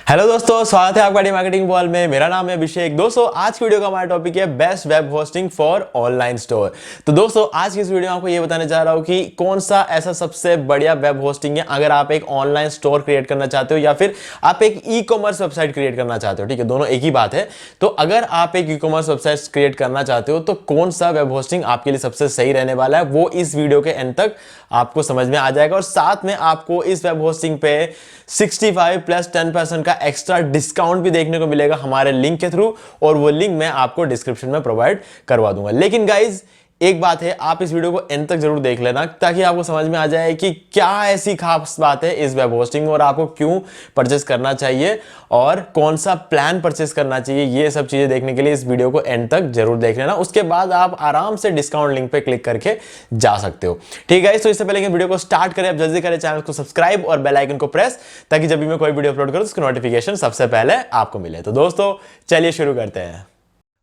Hello दोस्तों, स्वागत है आपका डी मार्केटिंग वॉल में। मेरा नाम है अभिषेक। दोस्तों, आज की वीडियो का हमारा टॉपिक है best web hosting for online store. तो दोस्तों, आज की इस वीडियो में आपको ये बताने जा रहा हूं कि कौन सा ऐसा सबसे बढ़िया वेब होस्टिंग है अगर आप एक ऑनलाइन स्टोर क्रिएट करना चाहते हो या फिर आप एक ई कॉमर्स वेबसाइट क्रिएट करना चाहते हो। ठीक है, दोनों एक ही बात है। तो अगर आप एक ई कॉमर्स वेबसाइट क्रिएट करना चाहते हो तो कौन सा वेब होस्टिंग आपके लिए सबसे सही रहने वाला है, वो इस वीडियो के एंड तक आपको समझ में आ जाएगा। और साथ में आपको इस वेब होस्टिंग पे 65 प्लस 10% का एक्स्ट्रा डिस्काउंट भी देखने को मिलेगा हमारे लिंक के थ्रू, और वो लिंक मैं आपको डिस्क्रिप्शन में प्रोवाइड करवा दूंगा। लेकिन गाइज, एक बात है, आप इस वीडियो को एंड तक जरूर देख लेना ताकि आपको समझ में आ जाए कि क्या ऐसी खास बात है इस वेब होस्टिंग और आपको क्यों परचेस करना चाहिए और कौन सा प्लान परचेस करना चाहिए। ये सब चीजें देखने के लिए इस वीडियो को एंड तक जरूर देख लेना। उसके बाद आप आराम से डिस्काउंट लिंक पे क्लिक करके जा सकते हो। ठीक है, तो इससे पहले कि वीडियो को स्टार्ट करें, आप जल्दी करें चैनल को सब्सक्राइब और बेल आइकन को प्रेस, ताकि जब भी मैं कोई वीडियो अपलोड करूं उसकी नोटिफिकेशन सबसे पहले आपको मिले। तो दोस्तों, चलिए शुरू करते हैं।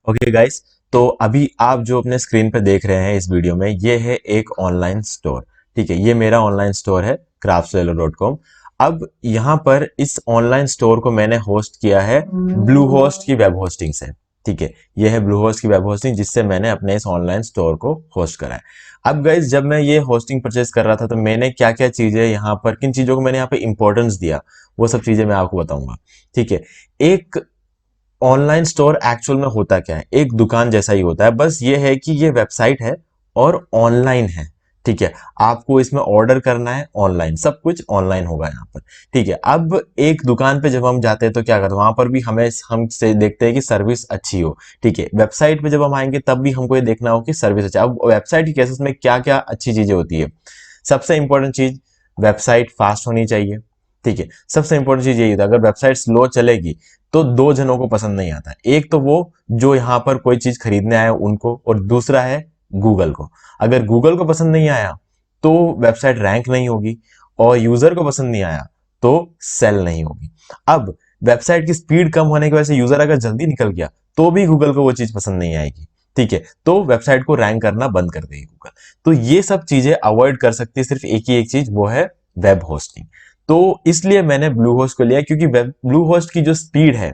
ओके गाइस, तो अभी आप जो अपने स्क्रीन पे देख रहे हैं इस वीडियो में, ये है एक ऑनलाइन स्टोर। ठीक है, ये मेरा ऑनलाइन स्टोर है craftsvelo.com। अब यहाँ पर इस ऑनलाइन स्टोर को मैंने होस्ट किया है ब्लू होस्ट की वेब होस्टिंग से। ठीक है, ये है ब्लू होस्ट की वेब होस्टिंग जिससे मैंने अपने इस ऑनलाइन स्टोर को होस्ट करा है। अब गाइस, जब मैं ये होस्टिंग परचेज कर रहा था तो मैंने क्या क्या चीजें यहाँ पर, किन चीजों को मैंने यहाँ पे इंपॉर्टेंस दिया, वो सब चीजें मैं आपको बताऊंगा। ठीक है, एक ऑनलाइन स्टोर एक्चुअल में होता क्या है, एक दुकान जैसा ही होता है, बस ये है कि ये वेबसाइट है और ऑनलाइन है। ठीक है, आपको इसमें ऑर्डर करना है ऑनलाइन, सब कुछ ऑनलाइन होगा यहाँ पर। ठीक है, अब एक दुकान पे जब हम जाते हैं तो क्या करते हैं, वहां पर भी हम से देखते हैं कि सर्विस अच्छी हो। ठीक है, वेबसाइट पे जब हम आएंगे तब भी हमको ये देखना हो कि सर्विस अच्छी। अब वेबसाइट के केसेस में क्या क्या अच्छी चीजें होती है। सबसे इंपॉर्टेंट चीज, वेबसाइट फास्ट होनी चाहिए। ठीक है, सबसे इंपॉर्टेंट चीज यही होता है। अगर वेबसाइट स्लो चलेगी तो दो जनों को पसंद नहीं आता है। एक तो वो जो यहाँ पर कोई चीज खरीदने आए उनको, और दूसरा है गूगल को। अगर गूगल को पसंद नहीं आया तो वेबसाइट रैंक नहीं होगी, और यूजर को पसंद नहीं आया तो सेल नहीं होगी। अब वेबसाइट की स्पीड कम होने की वजह से यूजर अगर जल्दी निकल गया तो भी गूगल को वो चीज पसंद नहीं आएगी। ठीक है, तो वेबसाइट को रैंक करना बंद कर देगी गूगल। तो ये सब चीजें अवॉइड कर सकती है सिर्फ एक ही एक चीज, वो है वेब होस्टिंग। तो इसलिए मैंने ब्लू होस्ट को लिया, क्योंकि ब्लू होस्ट की जो स्पीड है,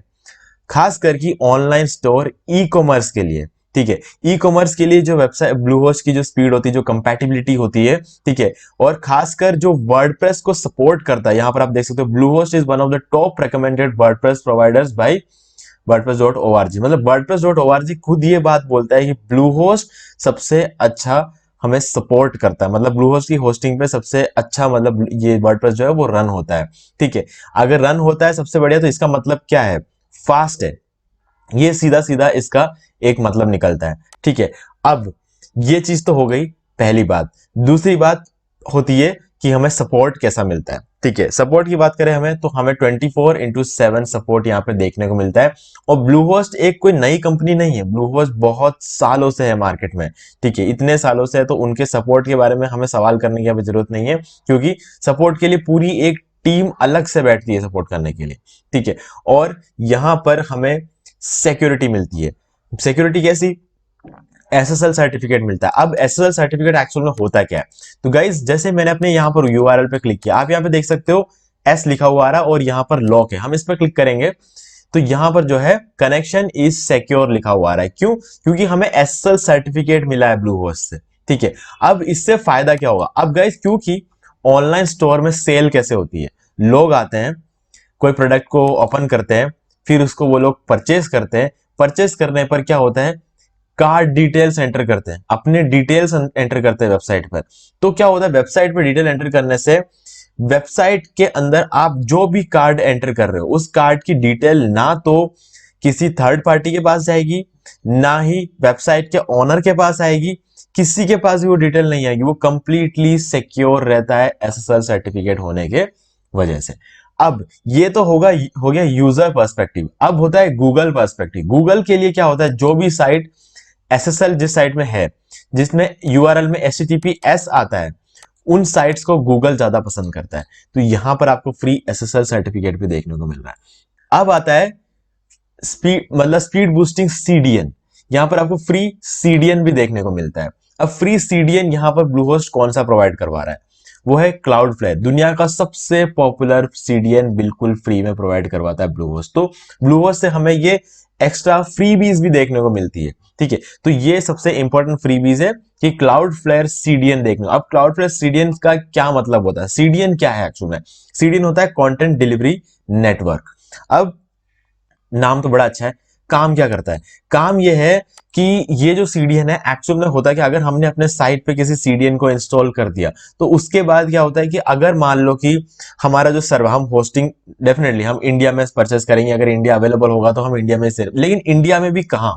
खास करके ऑनलाइन स्टोर ई कॉमर्स के लिए, ठीक है, ई कॉमर्स के लिए जो वेबसाइट ब्लू होस्ट की जो स्पीड होती है, जो कंपैटिबिलिटी होती है, ठीक है, और खासकर जो वर्डप्रेस को सपोर्ट करता है, यहां पर आप देख सकते हो Bluehost is one of the top recommended WordPress providers by wordpress.org। मतलब wordpress.org खुद ये बात बोलता है कि ब्लू होस्ट सबसे अच्छा हमें सपोर्ट करता है। मतलब ब्लू होस्ट की होस्टिंग पे सबसे अच्छा, मतलब ये वर्डप्रेस जो है वो रन होता है। ठीक है, अगर रन होता है सबसे बढ़िया, तो इसका मतलब क्या है, फास्ट है। ये सीधा सीधा इसका एक मतलब निकलता है। ठीक है, अब ये चीज तो हो गई पहली बात। दूसरी बात होती है कि हमें सपोर्ट कैसा मिलता है। ठीक है, सपोर्ट की बात करें हमें, तो हमें 24/7 सपोर्ट यहाँ पे देखने को मिलता है। और ब्लू होस्ट एक कोई नई कंपनी नहीं है, ब्लू होस्ट बहुत सालों से है मार्केट में। ठीक है, इतने सालों से है, तो उनके सपोर्ट के बारे में हमें सवाल करने की अभी जरूरत नहीं है, क्योंकि सपोर्ट के लिए पूरी एक टीम अलग से बैठती है सपोर्ट करने के लिए। ठीक है, और यहां पर हमें सिक्योरिटी मिलती है। सिक्योरिटी कैसी, एसएसएल सर्टिफिकेट मिलता है। अब एसएसएल सर्टिफिकेट एक्चुअल में होता क्या है, तो गाइज जैसे मैंने अपने यहाँ पर यूआरएल पे क्लिक किया, आप यहाँ पे देख सकते हो एस लिखा हुआ आ रहा है और यहाँ पर लॉक है। हम इस पर क्लिक करेंगे तो यहाँ पर जो है कनेक्शन इज सिक्योर लिखा हुआ आ रहा है। क्यों, क्योंकि हमें एसएसएल सर्टिफिकेट मिला है ब्लू होस्ट से। ठीक है, अब इससे फायदा क्या होगा, अब गाइज क्योंकि ऑनलाइन स्टोर में सेल कैसे होती है, लोग आते हैं, कोई प्रोडक्ट को ओपन करते हैं, फिर उसको वो लोग परचेस करते हैं। परचेस करने पर क्या होता है, कार्ड डिटेल्स एंटर करते हैं, अपने डिटेल्स एंटर करते हैं वेबसाइट पर। तो क्या होता है, वेबसाइट पर डिटेल एंटर करने से वेबसाइट के अंदर आप जो भी कार्ड एंटर कर रहे हो, उस कार्ड की डिटेल ना तो किसी थर्ड पार्टी के पास जाएगी, ना ही वेबसाइट के ओनर के पास आएगी, किसी के पास भी वो डिटेल नहीं आएगी। वो कंप्लीटली सिक्योर रहता है एसएसएल सर्टिफिकेट होने के वजह से। अब ये तो हो गया यूजर पर्सपेक्टिव। अब होता है गूगल पर्सपेक्टिव। गूगल के लिए क्या होता है, जो भी साइट एसएसएल जिस साइट में है, जिसमें यूआरएल में HTTPS आता है, उन साइट्स को गूगल ज्यादा पसंद करता है। तो यहां पर आपको फ्री एसएसएल सर्टिफिकेट भी देखने को मिल रहा है। अब आता है स्पीड, मतलब स्पीड बूस्टिंग CDN। यहां पर आपको फ्री CDN भी देखने को मिलता है। अब फ्री CDN यहां पर ब्लू होस्ट कौन सा प्रोवाइड करवा रहा है, वो है क्लाउडफ्लेयर। दुनिया का सबसे पॉपुलर सीडीएन बिल्कुल फ्री में प्रोवाइड करवाता है ब्लूहोस्ट। तो ब्लूहोस्ट से हमें ये एक्स्ट्रा फ्रीबीज भी देखने को मिलती है, ठीक है। तो ये सबसे इंपॉर्टेंट फ्रीबीज है कि क्लाउडफ्लेयर सीडीएन देखना। अब क्लाउडफ्लेयर सीडीएन का क्या मतलब होता है? सीडीएन क्या है एक्चुअल में? सीडीएन होता है कंटेंट डिलीवरी नेटवर्क। अब नाम तो बड़ा अच्छा है, काम क्या करता है? काम ये है कि ये जो सीडीएन है एक्चुअल में होता है कि अगर हमने अपने साइट पे किसी सीडीएन को इंस्टॉल कर दिया तो उसके बाद क्या होता है कि अगर मान लो कि हमारा जो सर्वर, हम होस्टिंग डेफिनेटली हम इंडिया में परचेस करेंगे, अगर इंडिया अवेलेबल होगा तो हम इंडिया में से, लेकिन इंडिया में भी कहाँ,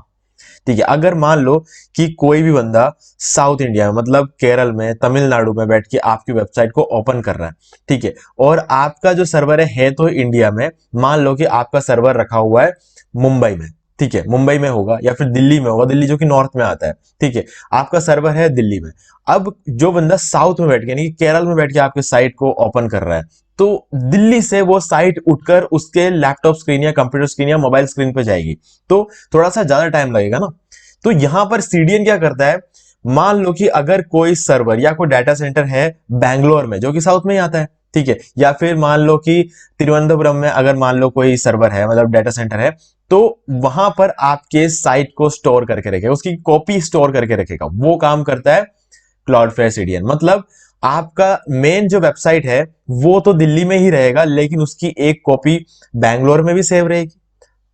ठीक है। अगर मान लो कि कोई भी बंदा साउथ इंडिया में मतलब केरल में, तमिलनाडु में बैठ के आपकी वेबसाइट को ओपन कर रहा है, ठीक है, और आपका जो सर्वर है तो इंडिया में, मान लो कि आपका सर्वर रखा हुआ है मुंबई में, ठीक है, मुंबई में होगा या फिर दिल्ली में होगा, दिल्ली जो कि नॉर्थ में आता है, ठीक है, आपका सर्वर है दिल्ली में। अब जो बंदा साउथ में बैठ के यानी कि केरल में बैठ के आपके साइट को ओपन कर रहा है, तो दिल्ली से वो साइट उठकर उसके लैपटॉप स्क्रीन या कंप्यूटर स्क्रीन या मोबाइल स्क्रीन पे जाएगी, तो थोड़ा सा ज्यादा टाइम लगेगा ना। तो यहां पर सीडीएन क्या करता है, मान लो कि अगर कोई सर्वर या कोई डाटा सेंटर है बैंगलोर में जो कि साउथ में ही आता है, ठीक है, या फिर मान लो कि तिरुवनंतपुरम में अगर मान लो कोई सर्वर है मतलब डाटा सेंटर है, तो वहां पर आपके साइट को स्टोर करके रखेगा, उसकी कॉपी स्टोर करके रखेगा। वो काम करता है क्लाउडफ्लेयर सीडीएन। मतलब आपका मेन जो वेबसाइट है वो तो दिल्ली में ही रहेगा, लेकिन उसकी एक कॉपी बैंगलोर में भी सेव रहेगी,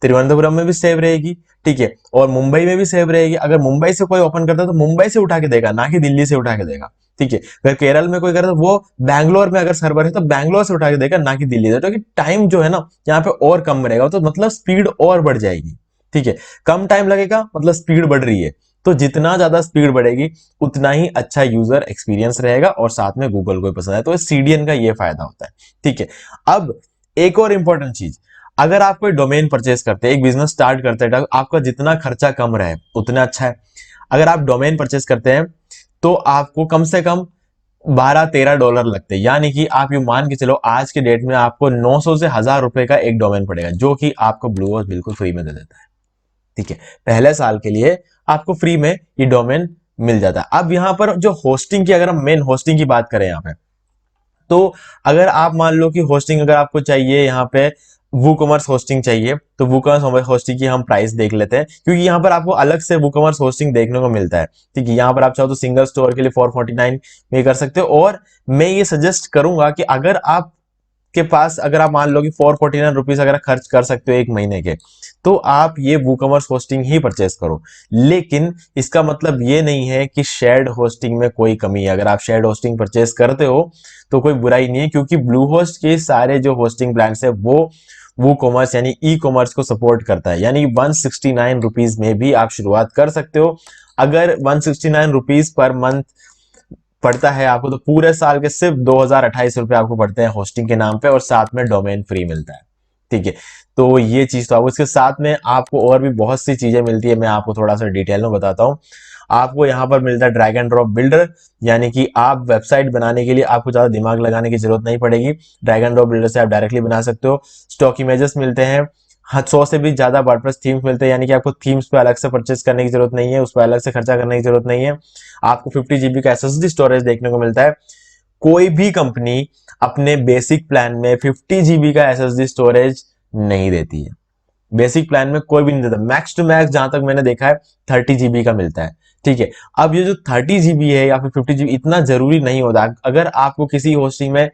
तिरुवनंतपुरम में भी सेव रहेगी, ठीक है, और मुंबई में भी सेव रहेगी। अगर मुंबई से कोई ओपन करता है तो मुंबई से उठा के देगा, ना कि दिल्ली से उठा के देगा, ठीक है। अगर केरल में कोई करता है वो बैंगलोर में अगर सर्वर है तो बैंगलोर से उठा के देगा, ना कि दिल्ली से। तो टाइम जो है ना यहाँ पे और कम रहेगा, तो मतलब स्पीड और बढ़ जाएगी, ठीक है। कम टाइम लगेगा मतलब स्पीड बढ़ रही है, तो जितना ज्यादा स्पीड बढ़ेगी उतना ही अच्छा यूजर एक्सपीरियंस रहेगा और साथ में गूगल को पसंद है। तो सीडीएन का ये फायदा होता है, ठीक है। अब एक और इंपॉर्टेंट चीज, अगर आप कोई डोमेन परचेस करते हैं, एक बिजनेस स्टार्ट करते हैं, आपका जितना खर्चा कम रहे उतना अच्छा है। अगर आप डोमेन परचेस करते हैं तो आपको कम से कम 12-13 डॉलर लगते हैं, यानी कि आप ये मान के चलो आज के डेट में आपको 900 से 1000 रुपए का एक डोमेन पड़ेगा, जो कि आपको ब्लूहोस्ट बिल्कुल फ्री में दे देता है, ठीक है। पहले साल के लिए आपको फ्री में ये डोमेन मिल जाता है। अब यहां पर जो होस्टिंग की, अगर हम मेन होस्टिंग की बात करें यहां पे, तो अगर आप मान लो कि होस्टिंग अगर आपको चाहिए, यहाँ पे वूकॉमर्स होस्टिंग चाहिए, तो वूकॉमर्स होस्टिंग की हम प्राइस देख लेते हैं, क्योंकि यहाँ पर आपको अलग से वूकॉमर्स होस्टिंग देखने को मिलता है, ठीक है। यहाँ पर आप चाहो तो सिंगल स्टोर के लिए 449 में कर सकते हो, और मैं ये सजेस्ट करूंगा कि अगर आप के पास, अगर आप मान लो कि 449 रुपीज अगर खर्च कर सकते हो एक महीने के, तो आप ये वूकॉमर्स होस्टिंग ही परचेस करो। लेकिन इसका मतलब ये नहीं है कि शेयर्ड होस्टिंग में कोई कमी है। अगर आप शेयर्ड होस्टिंग परचेस करते हो तो कोई बुराई नहीं है, क्योंकि ब्लू होस्ट के सारे जो होस्टिंग प्लान्स है वो कॉमर्स यानी ई कॉमर्स को सपोर्ट करता है, यानी 169 रुपीज में भी आप शुरुआत कर सकते हो। अगर 169 रुपीज पर मंथ पड़ता है आपको, तो पूरे साल के सिर्फ 2028 रुपए आपको पड़ते हैं होस्टिंग के नाम पे, और साथ में डोमेन फ्री मिलता है, ठीक है। तो ये चीज तो आपको, इसके साथ में आपको और भी बहुत सी चीजें मिलती है, मैं आपको थोड़ा सा डिटेल में बताता हूँ। आपको यहाँ पर मिलता है ड्रैग एंड ड्रॉप बिल्डर, यानी कि आप वेबसाइट बनाने के लिए आपको ज्यादा दिमाग लगाने की जरूरत नहीं पड़ेगी। ड्रैग एंड ड्रॉप बिल्डर से आप डायरेक्टली बना सकते हो। स्टॉक इमेजेस मिलते हैं, 100 से भी ज्यादा वर्डप्रेस थीम्स मिलते हैं, यानी कि आपको थीम्स पे अलग से परचेस करने की जरूरत नहीं है, उस पर अलग से खर्चा करने की जरूरत नहीं है। आपको 50 GB का एसएसडी स्टोरेज देखने को मिलता है। कोई भी कंपनी अपने बेसिक प्लान में 50 GB का एसएसडी स्टोरेज नहीं देती है। बेसिक प्लान में कोई भी नहीं देता। मैक्स टू मैक्स जहां तक मैंने देखा है 30 GB का मिलता है, ठीक है। अब ये जो 30 GB है या फिर 50 GB, इतना जरूरी नहीं होता। अगर आपको किसी होस्टिंग में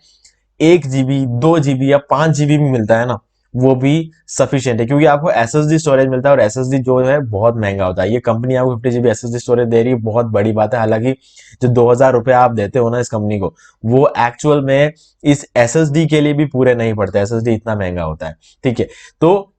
1 GB 2 GB या 5 GB भी मिलता है ना, वो भी सफिशियंट है, क्योंकि आपको एसएसडी स्टोरेज मिलता है, और एसएसडी जो है बहुत महंगा होता है। ये कंपनी आपको 50 GB एसएसडी स्टोरेज दे रही है, बहुत बड़ी बात है। हालांकि जो 2000 रुपए आप देते हो ना इस कंपनी को, वो एक्चुअल में इस एसएसडी के लिए भी पूरे नहीं पड़ते, एसएसडी इतना महंगा होता है, ठीक है। तो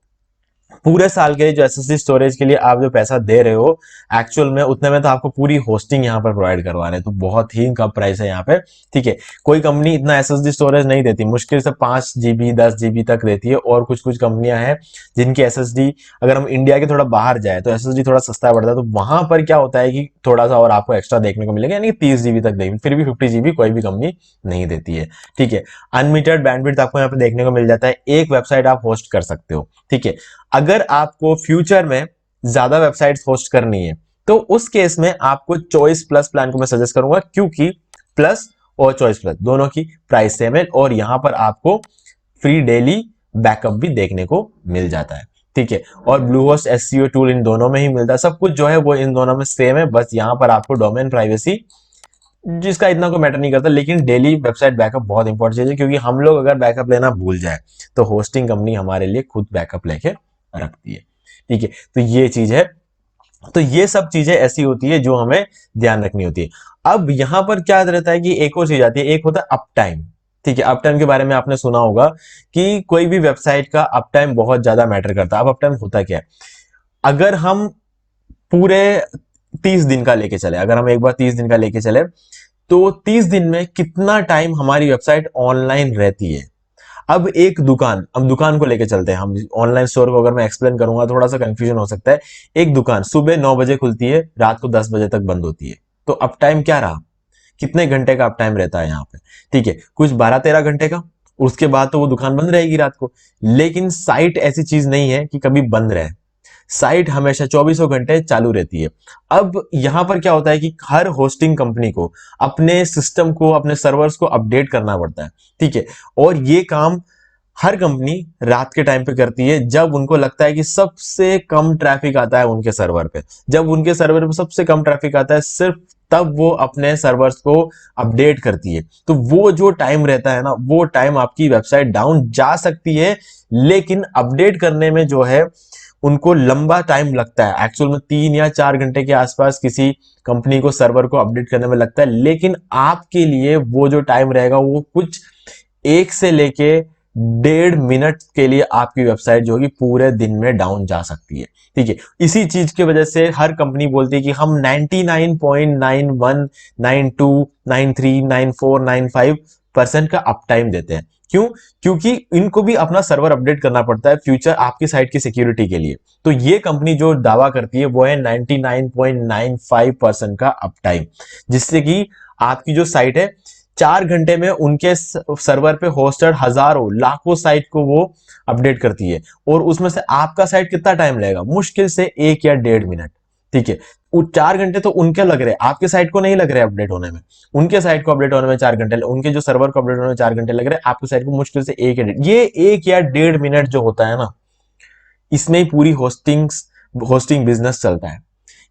पूरे साल के लिए जो एसएसडी स्टोरेज के लिए आप जो पैसा दे रहे हो, एक्चुअल में उतने में तो आपको पूरी होस्टिंग यहाँ पर प्रोवाइड करवा रहे हैं, तो बहुत ही कम प्राइस है यहाँ पे, ठीक है। कोई कंपनी इतना एसएसडी स्टोरेज नहीं देती, मुश्किल से 5 GB 10 GB तक देती है, और कुछ कुछ कंपनियां हैं जिनकी एसएसडी, अगर हम इंडिया के थोड़ा बाहर जाए तो एसएसडी थोड़ा सस्ता पड़ता है, तो वहां पर क्या होता है कि थोड़ा सा और आपको एक्स्ट्रा देखने को मिलेगा, यानी 30 GB तक देगी, फिर भी 50 GB कोई भी कंपनी नहीं देती है, ठीक है। अनलिमिटेड बैंडविड्थ आपको यहाँ पे देखने को मिल जाता है, एक वेबसाइट आप होस्ट कर सकते हो, ठीक है। अगर आपको फ्यूचर में ज्यादा वेबसाइट्स होस्ट करनी है, तो उस केस में आपको चॉइस प्लस प्लान को मैं सजेस्ट करूंगा, क्योंकि प्लस और चॉइस प्लस दोनों की प्राइस सेम है, और यहाँ पर आपको फ्री डेली बैकअप भी देखने को मिल जाता है। ठीक है, और ब्लूहोस्ट एसईओ टूल इन दोनों में ही मिलता है, सब कुछ जो है वो इन दोनों में सेम है, बस यहाँ पर आपको डोमेन प्राइवेसी जिसका इतना कोई मैटर नहीं करता, लेकिन डेली वेबसाइट बैकअप बहुत इंपॉर्टेंट चीज है, क्योंकि हम लोग अगर बैकअप लेना भूल जाए तो होस्टिंग कंपनी हमारे लिए खुद बैकअप लेके रखती है। ठीक है, तो ये चीज है। तो ये सब चीजें ऐसी होती है जो हमें ध्यान रखनी होती है। अब यहां पर क्या रहता है कि एक और चीज आती है, एक होता है अप टाइम। ठीक है, अप टाइम के बारे में आपने सुना होगा कि कोई भी वेबसाइट का अप टाइम बहुत ज्यादा मैटर करता है। अब अप टाइम होता क्या है, अगर हम पूरे 30 दिन का लेके चले, अगर हम एक बार 30 दिन का लेके चले, तो 30 दिन में कितना टाइम हमारी वेबसाइट ऑनलाइन रहती है। अब एक दुकान, हम दुकान को लेके चलते हैं, हम ऑनलाइन स्टोर को अगर मैं एक्सप्लेन करूंगा थोड़ा सा कंफ्यूजन हो सकता है। एक दुकान सुबह 9 बजे खुलती है, रात को 10 बजे तक बंद होती है, तो अप टाइम क्या रहा, कितने घंटे का अप टाइम रहता है यहाँ पे। ठीक है, कुछ 12-13 घंटे का, उसके बाद तो वो दुकान बंद रहेगी रात को। लेकिन साइट ऐसी चीज नहीं है कि कभी बंद रहे, साइट हमेशा 24 घंटे चालू रहती है। अब यहां पर क्या होता है कि हर होस्टिंग कंपनी को अपने सिस्टम को, अपने सर्वर्स को अपडेट करना पड़ता है। ठीक है, और ये काम हर कंपनी रात के टाइम पे करती है, जब उनको लगता है कि सबसे कम ट्रैफिक आता है उनके सर्वर पे। जब उनके सर्वर पे सबसे कम ट्रैफिक आता है, सिर्फ तब वो अपने सर्वर्स को अपडेट करती है। तो वो जो टाइम रहता है ना, वो टाइम आपकी वेबसाइट डाउन जा सकती है, लेकिन अपडेट करने में जो है उनको लंबा टाइम लगता है। एक्चुअल में 3 या 4 घंटे के आसपास किसी कंपनी को सर्वर को अपडेट करने में लगता है, लेकिन आपके लिए वो जो टाइम रहेगा वो कुछ 1 से लेके 1.5 मिनट के लिए आपकी वेबसाइट जो होगी पूरे दिन में डाउन जा सकती है। ठीक है, इसी चीज की वजह से हर कंपनी बोलती है कि हम 99.91, 92, 93, 94, 95% का अप टाइम देते हैं। क्यों? क्योंकि इनको भी अपना सर्वर अपडेट करना पड़ता है फ्यूचर आपकी साइट की सिक्योरिटी के लिए। तो ये कंपनी जो दावा करती है वो है 99.95% का अप टाइम, जिससे कि आपकी जो साइट है 4 घंटे में उनके सर्वर पे होस्टेड हजारों लाखों साइट को वो अपडेट करती है, और उसमें से आपका साइट कितना टाइम लगेगा, मुश्किल से 1 या 1.5 मिनट। ठीक है, वो 4 घंटे तो उनके लग रहे हैं, आपके साइट को नहीं लग रहे अपडेट होने में। उनके साइट को अपडेट होने में 4 घंटे, उनके जो सर्वर को अपडेट होने में 4 घंटे लग रहे हैं, आपकी साइट को मुश्किल से 1 या 1.5, ये 1 या 1.5 मिनट जो होता है ना, इसमें ही पूरी होस्टिंग बिजनेस चलता है।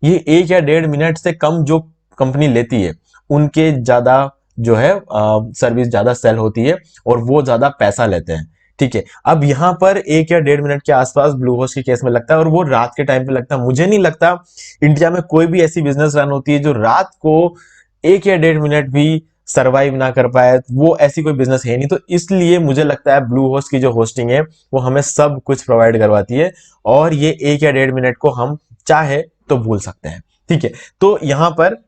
ये 1 या 1.5 मिनट से कम जो कंपनी लेती है, उनके ज्यादा जो है सर्विस ज्यादा सेल होती है, और वो ज्यादा पैसा लेते हैं। ठीक है, अब यहां पर 1 या 1.5 मिनट के आसपास ब्लूहोस्ट के केस में लगता है, और वो रात के टाइम पे लगता है। मुझे नहीं लगता इंडिया में कोई भी ऐसी बिजनेस रन होती है जो रात को 1 या 1.5 मिनट भी सर्वाइव ना कर पाए, वो ऐसी कोई बिजनेस है नहीं। तो इसलिए मुझे लगता है ब्लूहोस्ट की जो होस्टिंग है वो हमें सब कुछ प्रोवाइड करवाती है, और ये 1 या 1.5 मिनट को हम चाहे तो भूल सकते हैं। ठीक है, तो यहां पर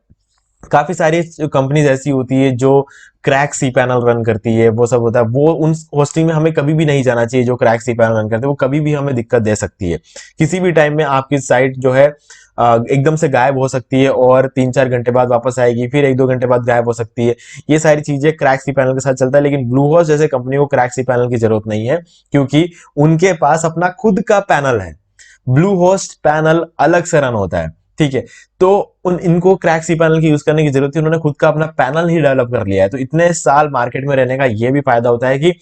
काफी सारी कंपनीज ऐसी होती है जो क्रैक सी पैनल रन करती है, वो सब होता है। वो उन होस्टिंग में हमें कभी भी नहीं जाना चाहिए जो क्रैक सी पैनल रन करते हैं, वो कभी भी हमें दिक्कत दे सकती है। किसी भी टाइम में आपकी साइट जो है एकदम से गायब हो सकती है, और 3-4 घंटे बाद वापस आएगी, फिर 1-2 घंटे बाद गायब हो सकती है। ये सारी चीजें क्रैक सी पैनल के साथ चलता है, लेकिन ब्लूहोस्ट जैसे कंपनी को क्रैक सी पैनल की जरूरत नहीं है, क्योंकि उनके पास अपना खुद का पैनल है। ब्लूहोस्ट पैनल अलग से रन होता है। ठीक है, तो इनको क्रैक सी पैनल की यूज करने की जरूरत है, उन्होंने खुद का अपना पैनल ही डेवलप कर लिया है। तो इतने साल मार्केट में रहने का ये भी फायदा होता है कि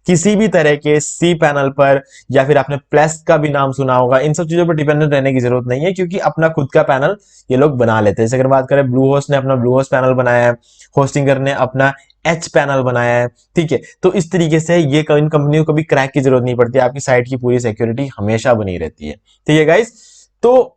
किसी भी तरह के सी पैनल पर, या फिर आपने प्लस का भी नाम सुना होगा, इन सब चीजों पर डिपेंडेंट रहने की जरूरत नहीं है, क्योंकि अपना खुद का पैनल ये लोग बना लेते हैं। जैसे अगर बात करें, ब्लूहोस्ट ने अपना ब्लूहोस्ट पैनल बनाया है, होस्टिंगर ने अपना एच पैनल बनाया है। ठीक है, तो इस तरीके से ये इन कंपनियों को भी क्रैक की जरूरत नहीं पड़ती, आपकी साइट की पूरी सिक्योरिटी हमेशा बनी रहती है। ठीक है गाइस, तो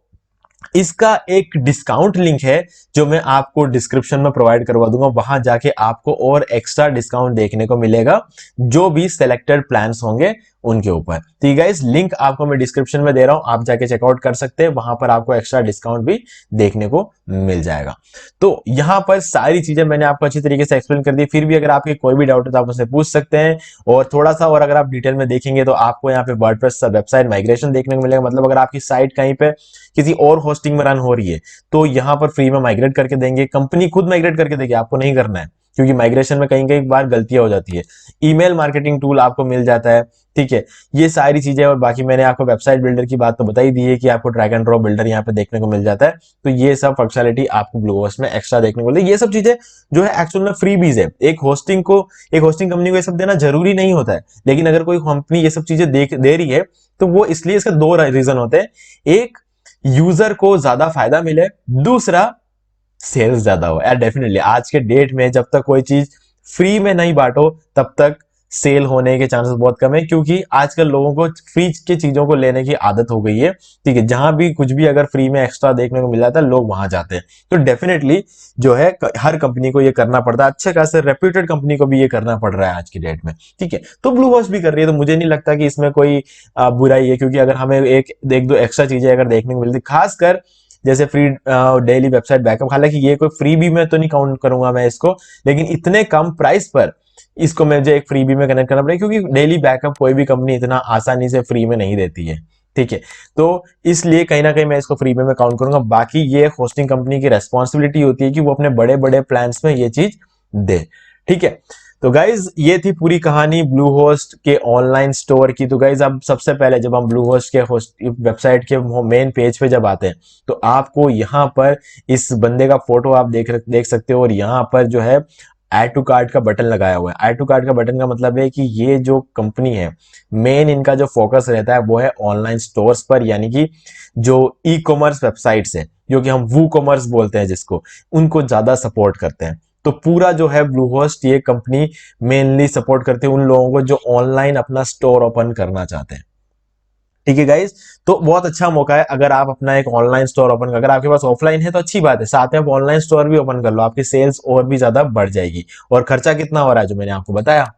इसका एक डिस्काउंट लिंक है जो मैं आपको डिस्क्रिप्शन में प्रोवाइड करवा दूंगा, वहां जाके आपको और एक्स्ट्रा डिस्काउंट देखने को मिलेगा जो भी सिलेक्टेड प्लान्स होंगे उनके ऊपर। ठीक है, इस लिंक आपको मैं डिस्क्रिप्शन में दे रहा हूं, आप जाके चेकआउट कर सकते हैं, वहां पर आपको एक्स्ट्रा डिस्काउंट भी देखने को मिल जाएगा। तो यहां पर सारी चीजें मैंने आपको अच्छी तरीके से एक्सप्लेन कर दी। फिर भी अगर आपके कोई भी डाउट है तो आप मुझसे पूछ सकते हैं, और थोड़ा सा और अगर आप डिटेल में देखेंगे तो आपको यहाँ पे वर्डप्रेस का वेबसाइट माइग्रेशन देखने को मिलेगा। मतलब अगर आपकी साइट कहीं पे किसी और होस्टिंग में रन हो रही है, तो यहां पर फ्री में माइग्रेट करके देंगे, कंपनी खुद माइग्रेट करके देगी, आपको नहीं करना है। क्योंकि माइग्रेशन में कहीं कहीं बार गलतियां हो जाती है। ईमेल मार्केटिंग टूल आपको मिल जाता है, ठीक है, ये सारी चीजें। और बाकी मैंने आपको वेबसाइट बिल्डर की बात तो बता ही दी है कि आपको ड्रैग एंड ड्रॉप बिल्डर यहाँ पे देखने को मिल जाता है। तो ये सब फंक्शनलिटी आपको ब्लूहोस्ट में एक्स्ट्रा देखने को मिलती है। ये सब चीजें जो है एक्चुअल में फ्रीबीज है। एक होस्टिंग कंपनी को ये सब देना जरूरी नहीं होता है, लेकिन अगर कोई कंपनी ये सब चीजें दे रही है तो वो इसलिए, इसका दो रीजन होते हैं। एक, यूजर को ज्यादा फायदा मिले, दूसरा सेल्स ज्यादा हो। यार डेफिनेटली आज के डेट में जब तक कोई चीज फ्री में नहीं बांटो तब तक सेल होने के चांसेस बहुत कम है, क्योंकि आजकल लोगों को फ्री की चीजों को लेने की आदत हो गई है, ठीक है। जहां भी कुछ भी अगर फ्री में एक्स्ट्रा देखने को मिल जाता है लोग वहां जाते हैं। तो डेफिनेटली जो है हर कंपनी को ये करना पड़ता है, अच्छे खासे रेप्यूटेड कंपनी को भी ये करना पड़ रहा है आज की डेट में, ठीक है। तो ब्लूहोस्ट भी कर रही है, तो मुझे नहीं लगता कि इसमें कोई बुराई है, क्योंकि अगर हमें एक दो एक्स्ट्रा चीजें अगर देखने को मिलती, खासकर जैसे फ्री डेली वेबसाइट बैकअप, हालांकि ये कोई फ्री भी में तो नहीं काउंट करूंगा मैं इसको, लेकिन इतने कम प्राइस पर इसको मुझे एक फ्री भी में कनेक्ट करना पड़ेगा, क्योंकि डेली बैकअप कोई भी कंपनी इतना आसानी से फ्री में नहीं देती है, ठीक है। तो इसलिए कहीं ना कहीं मैं इसको फ्री में काउंट करूंगा। बाकी ये होस्टिंग कंपनी की रेस्पॉन्सिबिलिटी होती है कि वो अपने बड़े बड़े प्लान्स में ये चीज दे, ठीक है। तो गाइज ये थी पूरी कहानी ब्लूहोस्ट के ऑनलाइन स्टोर की। तो गाइज अब सबसे पहले जब हम ब्लूहोस्ट के वेबसाइट के मेन पेज पे जब आते हैं तो आपको यहाँ पर इस बंदे का फोटो आप देख सकते हो, और यहाँ पर जो है ऐड टू कार्ट का बटन लगाया हुआ है। ऐड टू कार्ट का बटन का मतलब है कि ये जो कंपनी है, मेन इनका जो फोकस रहता है वो है ऑनलाइन स्टोर्स पर, यानी कि जो ई कॉमर्स वेबसाइट्स है, जो कि हम वू कॉमर्स बोलते हैं जिसको, उनको ज्यादा सपोर्ट करते हैं। तो पूरा जो है ब्लूहोस्ट ये कंपनी मेनली सपोर्ट करती है उन लोगों को जो ऑनलाइन अपना स्टोर ओपन करना चाहते हैं, ठीक है गाइज। तो बहुत अच्छा मौका है अगर आप अपना एक ऑनलाइन स्टोर ओपन कर, अगर आपके पास ऑफलाइन है तो अच्छी बात है, साथ में आप ऑनलाइन स्टोर भी ओपन कर लो, आपकी सेल्स और भी ज्यादा बढ़ जाएगी। और खर्चा कितना हो रहा है जो मैंने आपको बताया,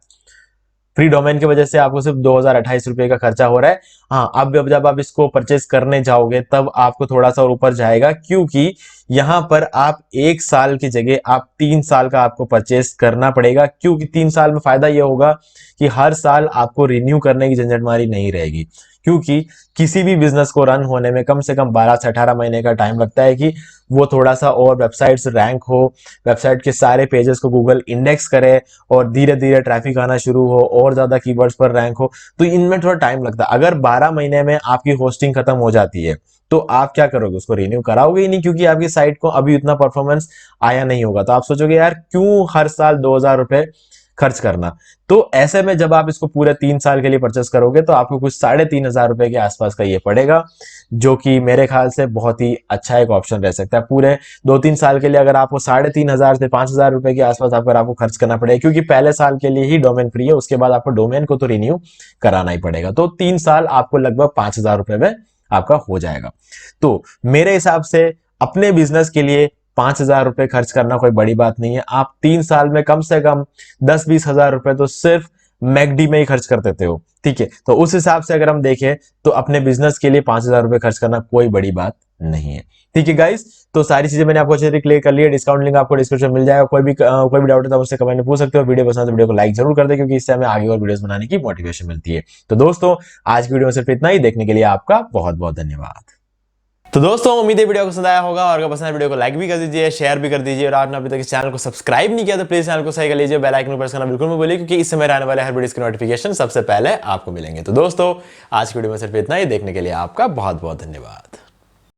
फ्री डोमेन की वजह से आपको सिर्फ 2028 रुपए का खर्चा हो रहा है। हाँ, अब जब आप इसको परचेस करने जाओगे तब आपको थोड़ा सा और ऊपर जाएगा, क्योंकि यहां पर आप 1 साल की जगह आप 3 साल का आपको परचेस करना पड़ेगा, क्योंकि 3 साल में फायदा यह होगा कि हर साल आपको रिन्यू करने की झंझटमारी नहीं रहेगी, क्योंकि किसी भी बिजनेस को रन होने में कम से कम 12 से 18 महीने का टाइम लगता है कि वो थोड़ा सा और वेबसाइट्स रैंक हो, वेबसाइट के सारे पेजेस को गूगल इंडेक्स करे और धीरे धीरे ट्रैफिक आना शुरू हो और ज्यादा कीवर्ड्स पर रैंक हो। तो इनमें थोड़ा टाइम लगता है। अगर 12 महीने में आपकी होस्टिंग खत्म हो जाती है तो आप क्या करोगे, उसको रिन्यू कराओगे ही नहीं, क्योंकि आपकी साइट को अभी उतना परफॉर्मेंस आया नहीं होगा। तो आप सोचोगे यार क्यों हर साल 2000 रुपए खर्च करना। तो ऐसे में जब आप इसको पूरे 3 साल के लिए परचेस करोगे तो आपको कुछ 3500 रुपए के आसपास का ये पड़ेगा, जो कि मेरे ख्याल से बहुत ही अच्छा एक ऑप्शन रह सकता है। पूरे 2-3 साल के लिए अगर आपको 3500 से 5000 रुपए के आसपास अगर आपको खर्च करना पड़ेगा, क्योंकि पहले साल के लिए ही डोमेन फ्री है, उसके बाद आपको डोमेन को तो रिन्यू कराना ही पड़ेगा। तो 3 साल आपको लगभग 5000 रुपए में आपका हो जाएगा। तो मेरे हिसाब से अपने बिजनेस के लिए 5000 रुपए खर्च करना कोई बड़ी बात नहीं है। आप 3 साल में कम से कम 10-20 हजार रुपए तो सिर्फ मैकडी में ही खर्च कर देते हो, ठीक है। तो उस हिसाब से अगर हम देखें तो अपने बिजनेस के लिए 5000 रुपए खर्च करना कोई बड़ी बात नहीं है, ठीक है गाइस। तो सारी चीजें मैंने आपको अच्छे से क्लियर कर ली है। डिस्काउंट लिंक आपको डिस्क्रिप्शन मिल जाएगा। कोई भी डाउट है तो मुझसे कमेंट में पूछ सकते हो। वीडियो पसंद है तो वीडियो को लाइक जरूर कर दे, क्योंकि इससे हमें आगे और वीडियोस बनाने की मोटिवेशन मिलती है। तो दोस्तों आज की वीडियो में सिर्फ इतना ही। देखने के लिए आपका बहुत बहुत धन्यवाद। तो दोस्तों उम्मीद है वीडियो को पसंद आया होगा, और अगर पसंद है वीडियो को लाइक भी कर दीजिए, शेयर भी कर दीजिए, और आपने अभी तक इस चैनल को सब्सक्राइब नहीं किया तो प्लीज चैनल को सही कर लीजिए, बेल आइकन प्रेस करना बिल्कुल मत भूलिए, क्योंकि इससे मेरे आने वाले हर वीडियो के नोटिफिकेशन सबसे पहले आपको मिलेंगे। तो दोस्तों आज की वीडियो में सिर्फ इतना ही। देखने के लिए आपका बहुत बहुत धन्यवाद।